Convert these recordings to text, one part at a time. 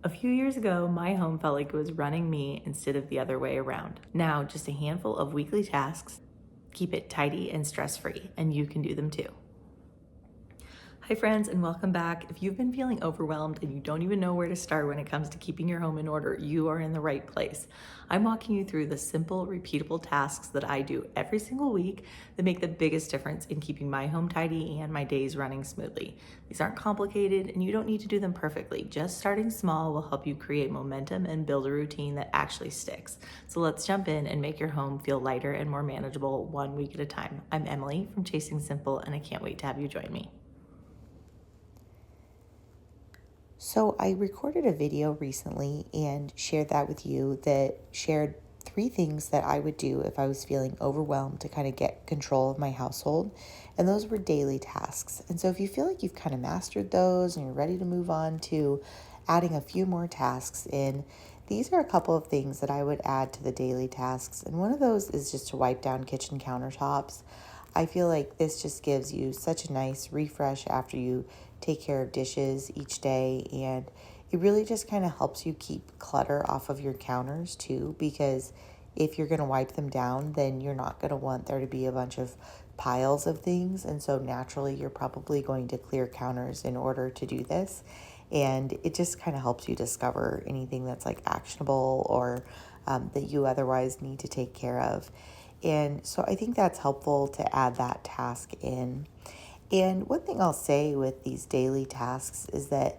A few years ago, my home felt like it was running me instead of the other way around. Now, just a handful of weekly tasks keep it tidy and stress-free, and you can do them too. Hi friends, and welcome back. If you've been feeling overwhelmed and you don't even know where to start when it comes to keeping your home in order, you are in the right place. I'm walking you through the simple, repeatable tasks that I do every single week that make the biggest difference in keeping my home tidy and my days running smoothly. These aren't complicated and you don't need to do them perfectly. Just starting small will help you create momentum and build a routine that actually sticks. So let's jump in and make your home feel lighter and more manageable 1 week at a time. I'm Emily from Chasing Simple, and I can't wait to have you join me. So I recorded a video recently and shared that with you that shared 3 things that I would do if I was feeling overwhelmed to kind of get control of my household. And those were daily tasks. And so if you feel like you've kind of mastered those and you're ready to move on to adding a few more tasks in, these are a couple of things that I would add to the daily tasks. And one of those is just to wipe down kitchen countertops. I feel like this just gives you such a nice refresh after you take care of dishes each day, and it really just kind of helps you keep clutter off of your counters too, because if you're going to wipe them down, then you're not going to want there to be a bunch of piles of things, and so naturally you're probably going to clear counters in order to do this, and it just kind of helps you discover anything that's like actionable or that you otherwise need to take care of. And so I think that's helpful to add that task in. And one thing I'll say with these daily tasks is that,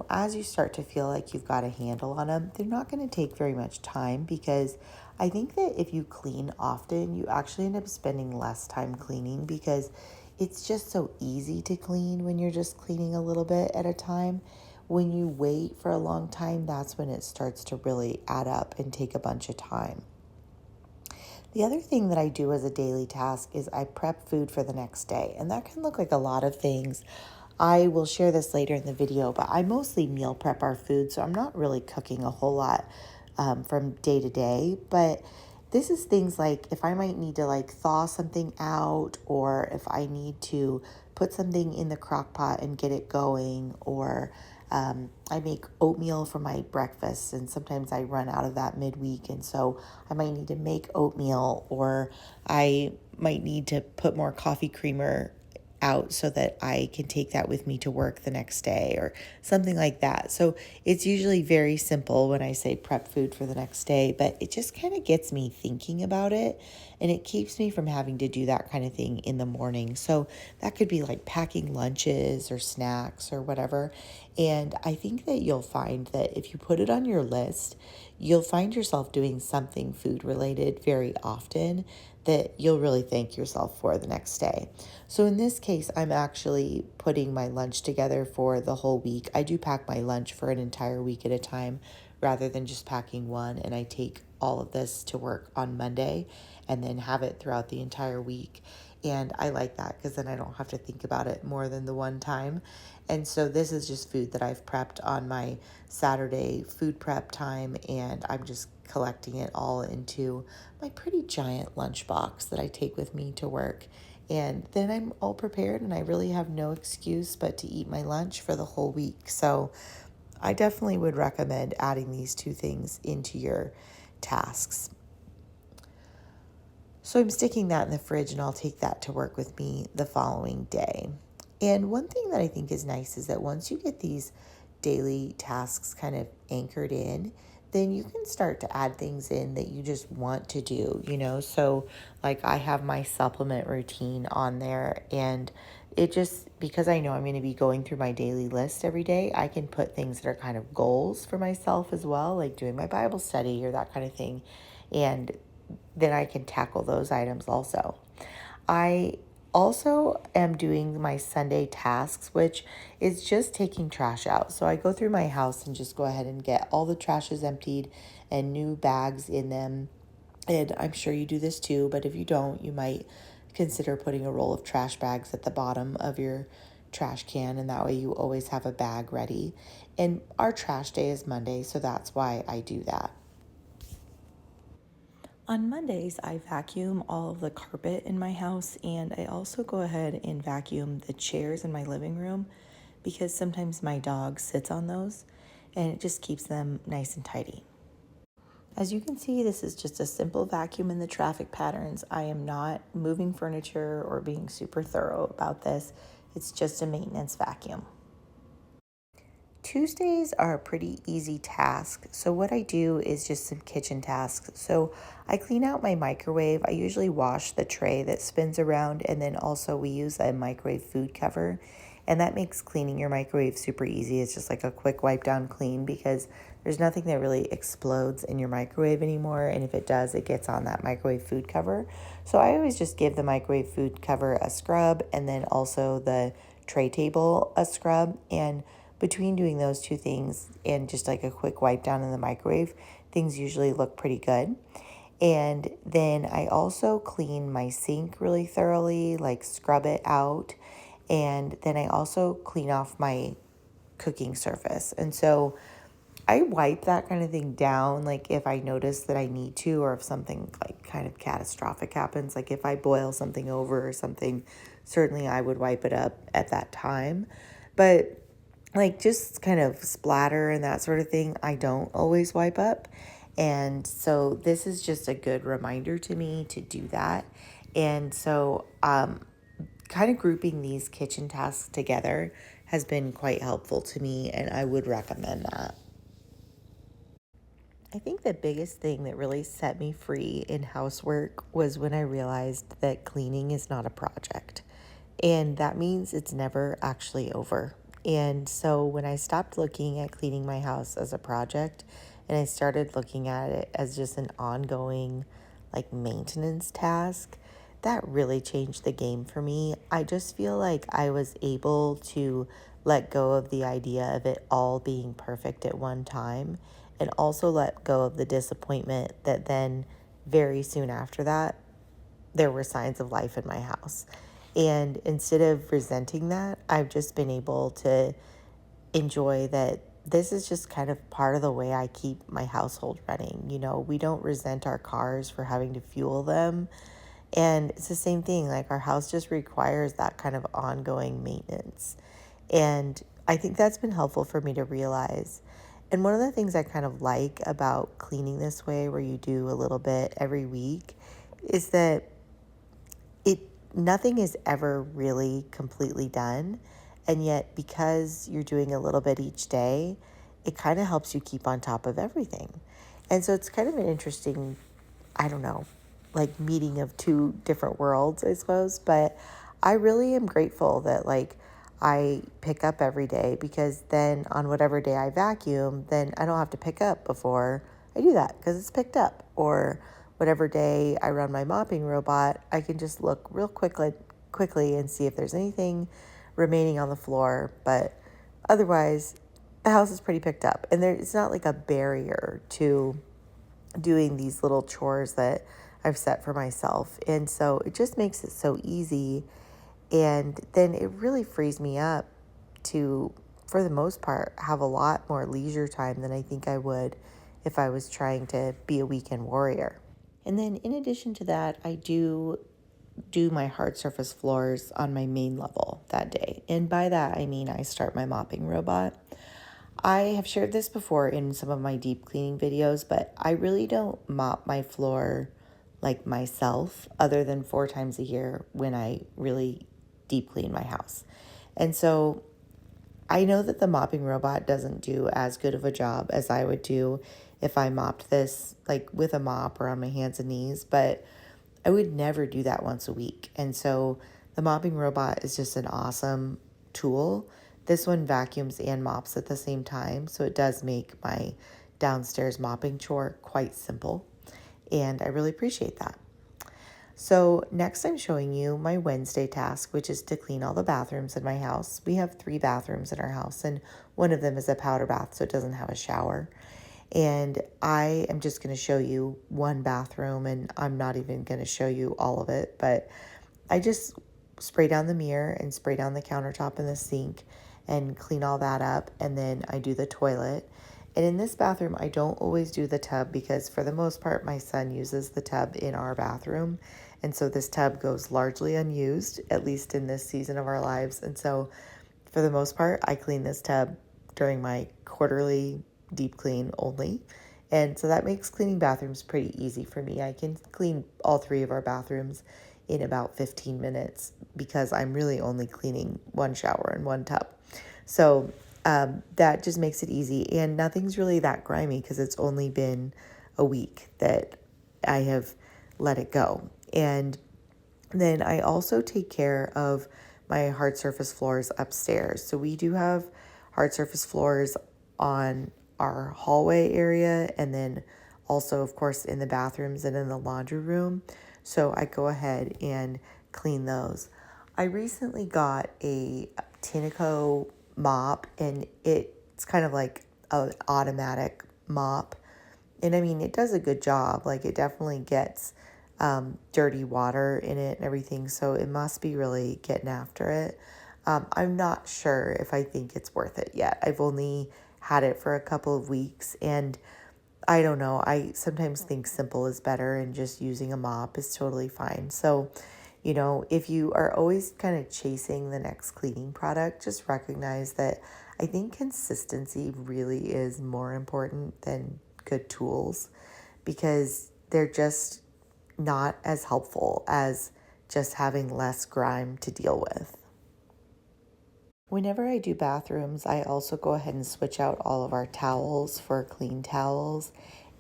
as you start to feel like you've got a handle on them, they're not going to take very much time, because I think that if you clean often, you actually end up spending less time cleaning, because it's just so easy to clean when you're just cleaning a little bit at a time. When you wait for a long time, that's when it starts to really add up and take a bunch of time. The other thing that I do as a daily task is I prep food for the next day, and that can look like a lot of things. I will share this later in the video, but I mostly meal prep our food, so I'm not really cooking a whole lot from day to day. But this is things like if I might need to like thaw something out, or if I need to put something in the crock pot and get it going, or I make oatmeal for my breakfast, and sometimes I run out of that midweek, and so I might need to make oatmeal, or I might need to put more coffee creamer out so that I can take that with me to work the next day or something like that. So it's usually very simple when I say prep food for the next day, but it just kind of gets me thinking about it, and it keeps me from having to do that kind of thing in the morning. So that could be like packing lunches or snacks or whatever. And I think that you'll find that if you put it on your list, you'll find yourself doing something food related very often that you'll really thank yourself for the next day. So in this case, I'm actually putting my lunch together for the whole week. I do pack my lunch for an entire week at a time rather than just packing one, and I take all of this to work on Monday and then have it throughout the entire week. And I like that because then I don't have to think about it more than the one time. And so this is just food that I've prepped on my Saturday food prep time, and I'm just collecting it all into my pretty giant lunchbox that I take with me to work. And then I'm all prepared, and I really have no excuse but to eat my lunch for the whole week. So I definitely would recommend adding these 2 things into your tasks. So I'm sticking that in the fridge, and I'll take that to work with me the following day. And one thing that I think is nice is that once you get these daily tasks kind of anchored in, then you can start to add things in that you just want to do. So like I have my supplement routine on there, and it just, because I know I'm going to be going through my daily list every day, I can put things that are kind of goals for myself as well, like doing my Bible study or that kind of thing. And then I can tackle those items also. I also am doing my Sunday tasks, which is just taking trash out. So I go through my house and just go ahead and get all the trashes emptied and new bags in them. And I'm sure you do this too, but if you don't, you might consider putting a roll of trash bags at the bottom of your trash can, and that way you always have a bag ready. And our trash day is Monday, so that's why I do that. On Mondays, I vacuum all of the carpet in my house, and I also go ahead and vacuum the chairs in my living room because sometimes my dog sits on those. and it just keeps them nice and tidy. As you can see, this is just a simple vacuum in the traffic patterns. I am not moving furniture or being super thorough about this. It's just a maintenance vacuum. Tuesdays are a pretty easy task. So what I do is just some kitchen tasks. So I clean out my microwave. I usually wash the tray that spins around, and then also we use a microwave food cover. And that makes cleaning your microwave super easy. It's just like a quick wipe down clean because there's nothing that really explodes in your microwave anymore. And if it does, it gets on that microwave food cover. So I always just give the microwave food cover a scrub and then also the tray table a scrub. And between doing those two things and just like a quick wipe down in the microwave, things usually look pretty good. And then I also clean my sink really thoroughly, like scrub it out. And then I also clean off my cooking surface. And so I wipe that kind of thing down, like if I notice that I need to, or if something like kind of catastrophic happens, like if I boil something over or something, certainly I would wipe it up at that time. But like just kind of splatter and that sort of thing, I don't always wipe up. And so this is just a good reminder to me to do that. And so kind of grouping these kitchen tasks together has been quite helpful to me, and I would recommend that. I think the biggest thing that really set me free in housework was when I realized that cleaning is not a project. And that means it's never actually over. And so when I stopped looking at cleaning my house as a project and I started looking at it as just an ongoing like maintenance task, that really changed the game for me. I just feel like I was able to let go of the idea of it all being perfect at one time and also let go of the disappointment that then very soon after that there were signs of life in my house. And instead of resenting that, I've just been able to enjoy that this is just kind of part of the way I keep my household running. You know, we don't resent our cars for having to fuel them. And it's the same thing, like our house just requires that kind of ongoing maintenance. And I think that's been helpful for me to realize. And one of the things I kind of like about cleaning this way, where you do a little bit every week, is that it nothing is ever really completely done. And yet because you're doing a little bit each day, it kind of helps you keep on top of everything. And so it's kind of an interesting, I don't know, like meeting of two different worlds, I suppose. But I really am grateful that like I pick up every day, because then on whatever day I vacuum, then I don't have to pick up before I do that because it's picked up. Or whatever day I run my mopping robot, I can just look real quickly and see if there's anything remaining on the floor. But otherwise, the house is pretty picked up. And it's not like a barrier to doing these little chores that I've set for myself. And so it just makes it so easy. And then it really frees me up to, for the most part, have a lot more leisure time than I think I would if I was trying to be a weekend warrior. And then in addition to that, I do my hard surface floors on my main level that day. And by that, I mean I start my mopping robot. I have shared this before in some of my deep cleaning videos, but I really don't mop my floor like myself other than 4 times a year when I really deep clean my house. And so I know that the mopping robot doesn't do as good of a job as I would do if I mopped this like with a mop or on my hands and knees, but I would never do that once a week. And so the mopping robot is just an awesome tool. This one vacuums and mops at the same time, so it does make my downstairs mopping chore quite simple, and I really appreciate that. So next I'm showing you my Wednesday task, which is to clean all the bathrooms in my house. We have 3 bathrooms in our house, and one of them is a powder bath, so it doesn't have a shower. And I am just going to show you one bathroom, and I'm not even going to show you all of it, but I just spray down the mirror and spray down the countertop and the sink and clean all that up, and then I do the toilet. And in this bathroom, I don't always do the tub because for the most part, my son uses the tub in our bathroom. And so this tub goes largely unused, at least in this season of our lives. And so for the most part, I clean this tub during my quarterly deep clean only. And so that makes cleaning bathrooms pretty easy for me. I can clean all 3 of our bathrooms in about 15 minutes because I'm really only cleaning 1 shower and 1 tub. So that just makes it easy. And nothing's really that grimy because it's only been a week that I have let it go. And then I also take care of my hard surface floors upstairs. So we do have hard surface floors on our hallway area, and then also, of course, in the bathrooms and in the laundry room. So I go ahead and clean those. I recently got a Tinaco mop, and it's kind of like an automatic mop. And I mean, it does a good job. Like, it definitely gets dirty water in it and everything. So it must be really getting after it. I'm not sure if I think it's worth it yet. I've only had it for a couple of weeks, and I don't know. I sometimes think simple is better, and just using a mop is totally fine. So, if you are always kind of chasing the next cleaning product, just recognize that I think consistency really is more important than good tools, because they're just not as helpful as just having less grime to deal with. Whenever I do bathrooms, I also go ahead and switch out all of our towels for clean towels.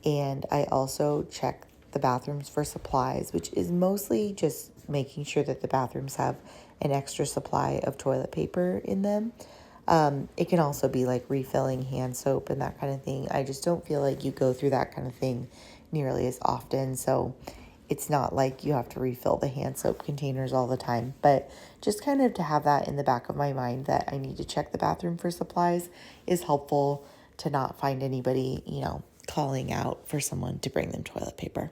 And I also check the bathrooms for supplies, which is mostly just making sure that the bathrooms have an extra supply of toilet paper in them. It can also be like refilling hand soap and that kind of thing. I just don't feel like you go through that kind of thing nearly as often. So it's not like you have to refill the hand soap containers all the time, but just kind of to have that in the back of my mind that I need to check the bathroom for supplies is helpful to not find anybody, calling out for someone to bring them toilet paper.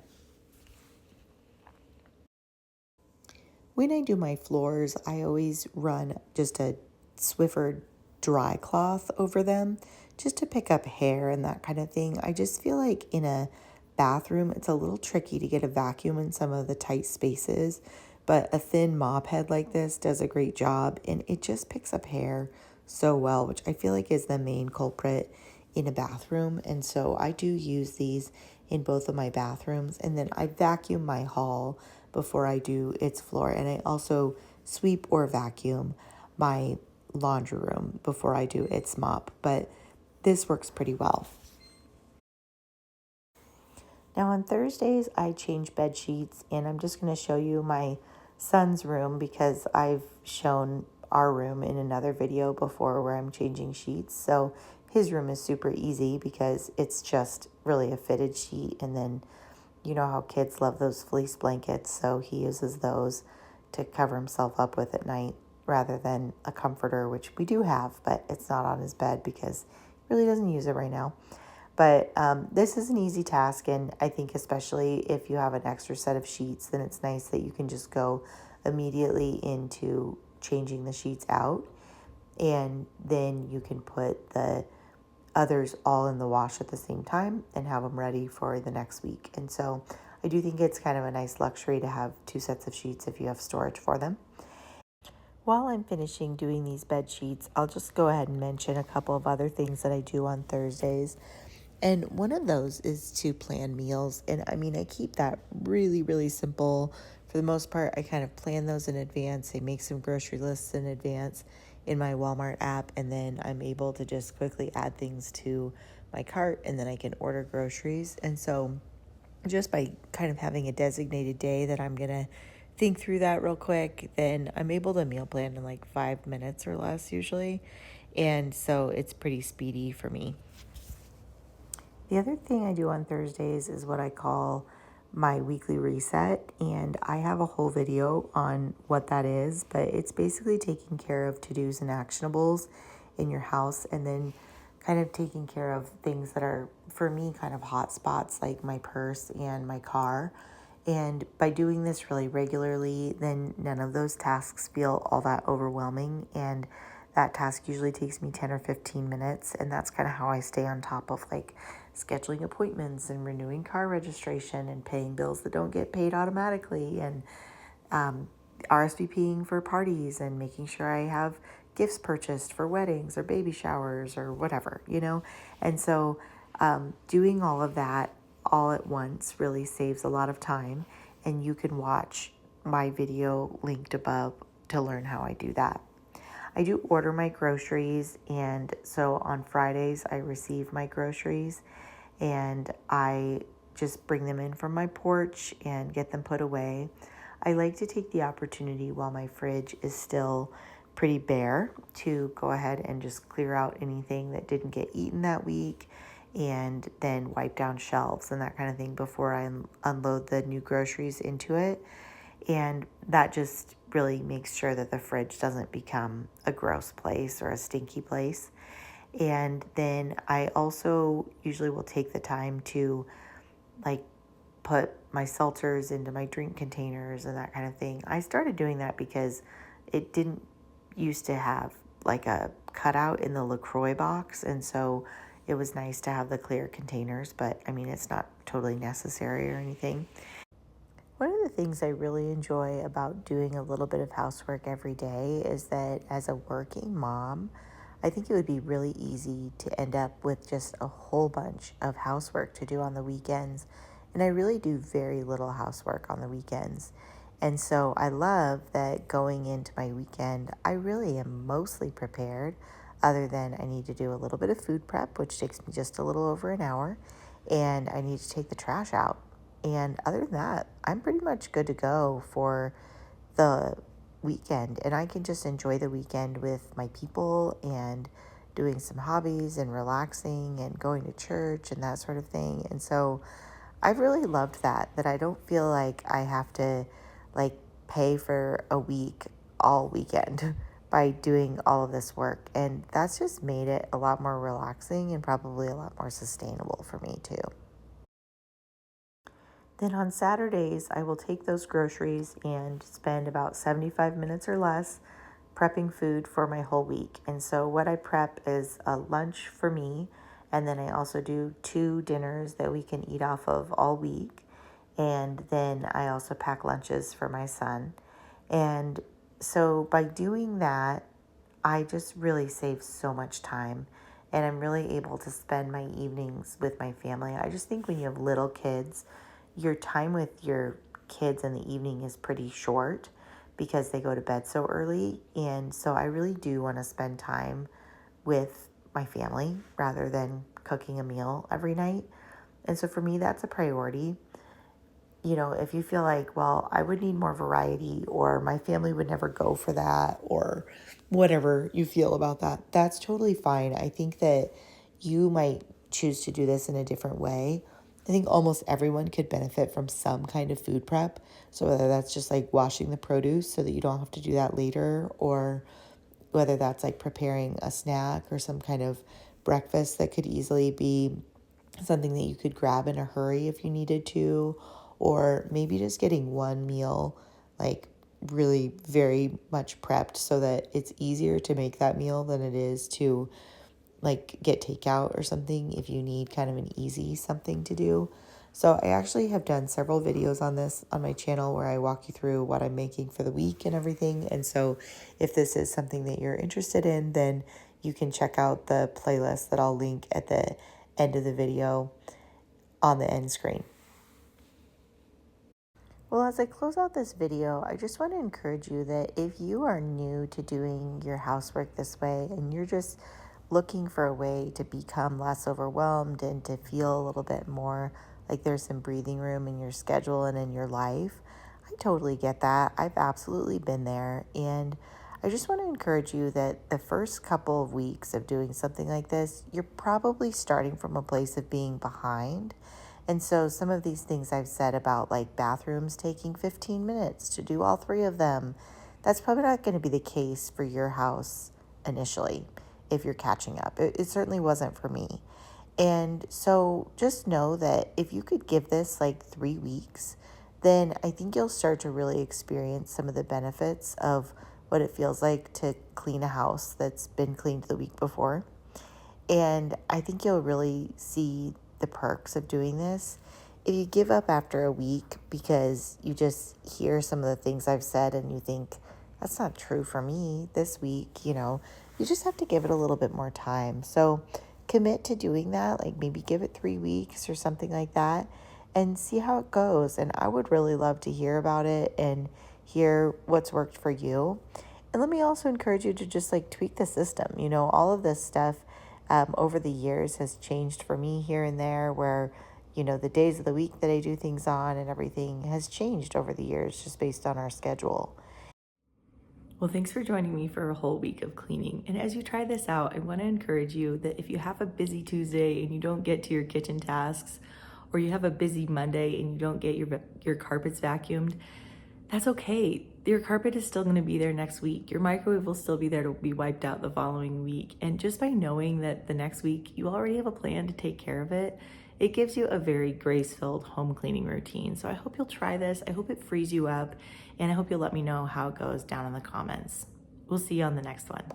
When I do my floors, I always run just a Swiffer dry cloth over them just to pick up hair and that kind of thing. I just feel like in a bathroom, it's a little tricky to get a vacuum in some of the tight spaces, but a thin mop head like this does a great job, and it just picks up hair so well, which I feel like is the main culprit in a bathroom. And so I do use these in both of my bathrooms, and then I vacuum my hall before I do its floor, and I also sweep or vacuum my laundry room before I do its mop, but this works pretty well. Now on Thursdays, I change bed sheets, and I'm just going to show you my son's room because I've shown our room in another video before where I'm changing sheets. So his room is super easy because it's just really a fitted sheet, and then you know how kids love those fleece blankets, so he uses those to cover himself up with at night rather than a comforter, which we do have, but it's not on his bed because he really doesn't use it right now. But this is an easy task, and I think especially if you have an extra set of sheets, then it's nice that you can just go immediately into changing the sheets out, and then you can put the others all in the wash at the same time and have them ready for the next week. And so I do think it's kind of a nice luxury to have 2 sets of sheets if you have storage for them. While I'm finishing doing these bed sheets, I'll just go ahead and mention a couple of other things that I do on Thursdays. And one of those is to plan meals. And I mean, I keep that really, really simple. For the most part, I kind of plan those in advance. I make some grocery lists in advance in my Walmart app, and then I'm able to just quickly add things to my cart, and then I can order groceries. And so just by kind of having a designated day that I'm going to think through that real quick, then I'm able to meal plan in like 5 minutes or less usually. And so it's pretty speedy for me. The other thing I do on Thursdays is what I call my weekly reset, and I have a whole video on what that is, but it's basically taking care of to-dos and actionables in your house, and then kind of taking care of things that are, for me, kind of hot spots like my purse and my car. And by doing this really regularly, then none of those tasks feel all that overwhelming, and that task usually takes me 10 or 15 minutes, and that's kind of how I stay on top of like scheduling appointments and renewing car registration and paying bills that don't get paid automatically, and RSVPing for parties and making sure I have gifts purchased for weddings or baby showers or whatever, you know? And so doing all of that all at once really saves a lot of time, and you can watch my video linked above to learn how I do that. I do order my groceries, and so on Fridays I receive my groceries, and I just bring them in from my porch and get them put away. I like to take the opportunity while my fridge is still pretty bare to go ahead and just clear out anything that didn't get eaten that week, and then wipe down shelves and that kind of thing before I unload the new groceries into it. And that just really makes sure that the fridge doesn't become a gross place or a stinky place. And then I also usually will take the time to like put my seltzers into my drink containers and that kind of thing. I started doing that because it didn't used to have like a cutout in the LaCroix box. And so it was nice to have the clear containers, but I mean, it's not totally necessary or anything. One of the things I really enjoy about doing a little bit of housework every day is that as a working mom, I think it would be really easy to end up with just a whole bunch of housework to do on the weekends. And I really do very little housework on the weekends. And so I love that going into my weekend, I really am mostly prepared, other than I need to do a little bit of food prep, which takes me just a little over an hour, and I need to take the trash out. And other than that, I'm pretty much good to go for the weekend. And I can just enjoy the weekend with my people and doing some hobbies and relaxing and going to church and that sort of thing. And so I've really loved that I don't feel like I have to like pay for a week all weekend by doing all of this work. And that's just made it a lot more relaxing and probably a lot more sustainable for me too. Then on Saturdays, I will take those groceries and spend about 75 minutes or less prepping food for my whole week. And so what I prep is a lunch for me, and then I also do 2 dinners that we can eat off of all week. And then I also pack lunches for my son. And so by doing that, I just really save so much time, and I'm really able to spend my evenings with my family. I just think when you have little kids, your time with your kids in the evening is pretty short because they go to bed so early. And so I really do want to spend time with my family rather than cooking a meal every night. And so for me, that's a priority. You know, if you feel like, well, I would need more variety, or my family would never go for that, or whatever you feel about that, that's totally fine. I think that you might choose to do this in a different way. I think almost everyone could benefit from some kind of food prep. So whether that's just like washing the produce so that you don't have to do that later, or whether that's like preparing a snack or some kind of breakfast that could easily be something that you could grab in a hurry if you needed to, or maybe just getting one meal like really very much prepped so that it's easier to make that meal than it is to like get takeout or something if you need kind of an easy something to do. So I actually have done several videos on this on my channel where I walk you through what I'm making for the week and everything. And so if this is something that you're interested in, then you can check out the playlist that I'll link at the end of the video on the end screen. Well, as I close out this video, I just want to encourage you that if you are new to doing your housework this way and you're just looking for a way to become less overwhelmed and to feel a little bit more like there's some breathing room in your schedule and in your life, I totally get that. I've absolutely been there. And I just want to encourage you that the first couple of weeks of doing something like this, you're probably starting from a place of being behind. And so some of these things I've said about like bathrooms taking 15 minutes to do all 3 of them, that's probably not going to be the case for your house initially if you're catching up. It certainly wasn't for me. And so just know that if you could give this like 3 weeks, then I think you'll start to really experience some of the benefits of what it feels like to clean a house that's been cleaned the week before. And I think you'll really see the perks of doing this. If you give up after a week because you just hear some of the things I've said and you think That's not true for me this week. You just have to give it a little bit more time. So commit to doing that, like maybe give it 3 weeks or something like that and see how it goes. And I would really love to hear about it and hear what's worked for you. And let me also encourage you to just like tweak the system. All of this stuff over the years has changed for me here and there where, the days of the week that I do things on and everything has changed over the years just based on our schedule. Well, thanks for joining me for a whole week of cleaning. And as you try this out, I want to encourage you that if you have a busy Tuesday and you don't get to your kitchen tasks, or you have a busy Monday and you don't get your carpets vacuumed, that's okay. Your carpet is still going to be there next week. Your microwave will still be there to be wiped out the following week. And just by knowing that the next week you already have a plan to take care of it, it gives you a very grace-filled home cleaning routine. So I hope you'll try this. I hope it frees you up, and I hope you'll let me know how it goes down in the comments. We'll see you on the next one.